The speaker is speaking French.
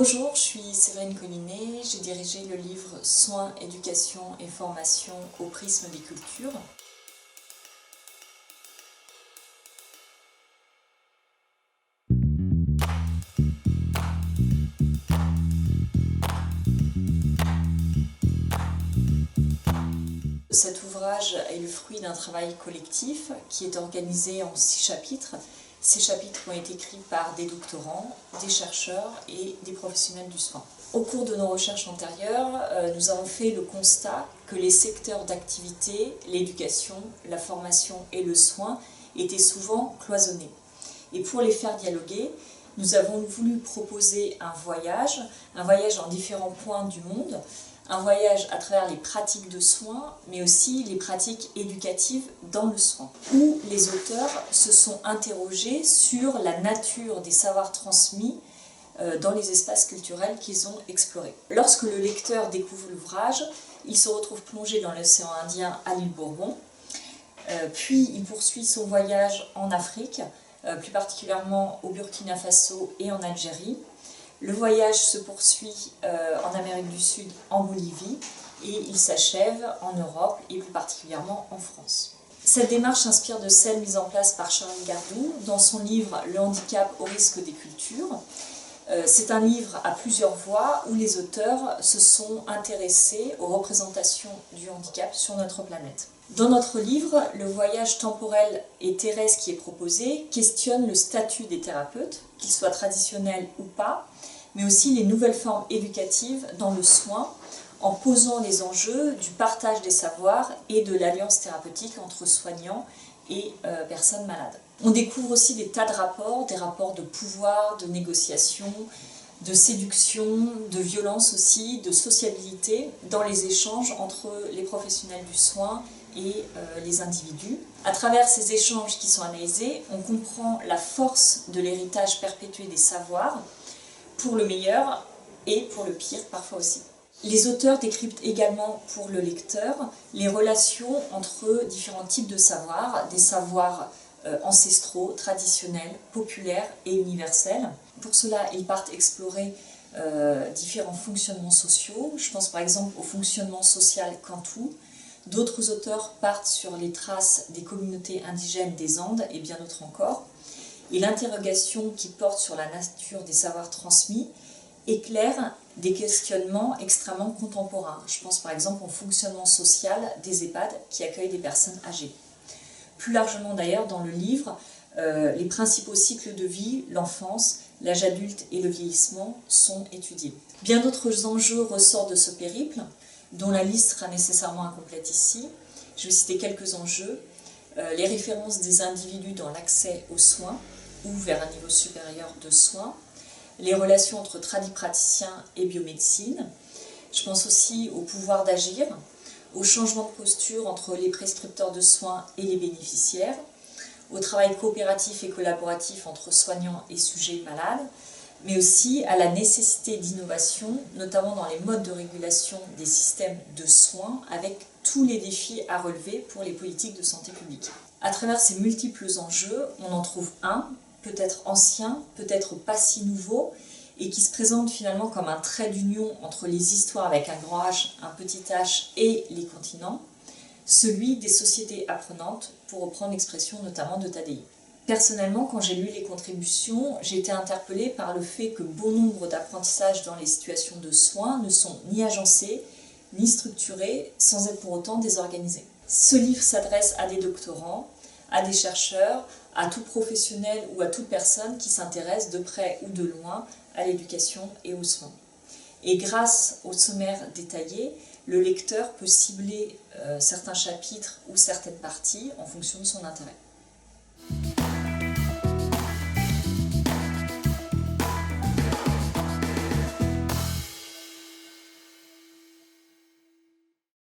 Bonjour, je suis Séverine Collinet, j'ai dirigé le livre Soins, éducation et formation au prisme des cultures. Cet ouvrage est le fruit d'un travail collectif qui est organisé en 6 chapitres. Ces chapitres ont été écrits par des doctorants, des chercheurs et des professionnels du soin. Au cours de nos recherches antérieures, nous avons fait le constat que les secteurs d'activité, l'éducation, la formation et le soin étaient souvent cloisonnés. Et pour les faire dialoguer, nous avons voulu proposer un voyage en différents points du monde, un voyage à travers les pratiques de soins, mais aussi les pratiques éducatives dans le soin, où les auteurs se sont interrogés sur la nature des savoirs transmis dans les espaces culturels qu'ils ont explorés. Lorsque le lecteur découvre l'ouvrage, il se retrouve plongé dans l'océan Indien à l'île Bourbon, puis il poursuit son voyage en Afrique, plus particulièrement au Burkina Faso et en Algérie. Le voyage se poursuit en Amérique du Sud, en Bolivie, et il s'achève en Europe et plus particulièrement en France. Cette démarche s'inspire de celle mise en place par Charlie Gardou dans son livre « Le handicap au risque des cultures ». C'est un livre à plusieurs voix où les auteurs se sont intéressés aux représentations du handicap sur notre planète. Dans notre livre, le voyage temporel et terrestre qui est proposé questionne le statut des thérapeutes, qu'ils soient traditionnels ou pas, mais aussi les nouvelles formes éducatives dans le soin, en posant les enjeux du partage des savoirs et de l'alliance thérapeutique entre soignants et personnes malades. On découvre aussi des tas de rapports, des rapports de pouvoir, de négociation, de séduction, de violence aussi, de sociabilité dans les échanges entre les professionnels du soin et les individus. À travers ces échanges qui sont analysés, on comprend la force de l'héritage perpétué des savoirs, pour le meilleur et pour le pire parfois aussi. Les auteurs décryptent également pour le lecteur les relations entre différents types de savoirs, des savoirs ancestraux, traditionnels, populaires et universels. Pour cela, ils partent explorer différents fonctionnements sociaux. Je pense par exemple au fonctionnement social Cantu. D'autres auteurs partent sur les traces des communautés indigènes des Andes et bien d'autres encore. Et l'interrogation qui porte sur la nature des savoirs transmis éclaire des questionnements extrêmement contemporains. Je pense par exemple au fonctionnement social des EHPAD qui accueillent des personnes âgées. Plus largement d'ailleurs dans le livre, les principaux cycles de vie, l'enfance, l'âge adulte et le vieillissement sont étudiés. Bien d'autres enjeux ressortent de ce périple, dont la liste sera nécessairement incomplète ici. Je vais citer quelques enjeux. Les références des individus dans l'accès aux soins ou vers un niveau supérieur de soins, les relations entre tradipraticiens et biomédecine. Je pense aussi au pouvoir d'agir, au changement de posture entre les prescripteurs de soins et les bénéficiaires, au travail coopératif et collaboratif entre soignants et sujets malades, mais aussi à la nécessité d'innovation, notamment dans les modes de régulation des systèmes de soins, avec tous les défis à relever pour les politiques de santé publique. À travers ces multiples enjeux, on en trouve un, peut-être ancien, peut-être pas si nouveau, et qui se présente finalement comme un trait d'union entre les histoires avec un grand H, un petit h et les continents, celui des sociétés apprenantes, pour reprendre l'expression notamment de Tadei. Personnellement, quand j'ai lu les contributions, j'ai été interpellée par le fait que bon nombre d'apprentissages dans les situations de soins ne sont ni agencés, ni structurés, sans être pour autant désorganisés. Ce livre s'adresse à des doctorants, à des chercheurs, à tout professionnel ou à toute personne qui s'intéresse de près ou de loin à l'éducation et aux soins. Et grâce au sommaire détaillé, le lecteur peut cibler certains chapitres ou certaines parties en fonction de son intérêt.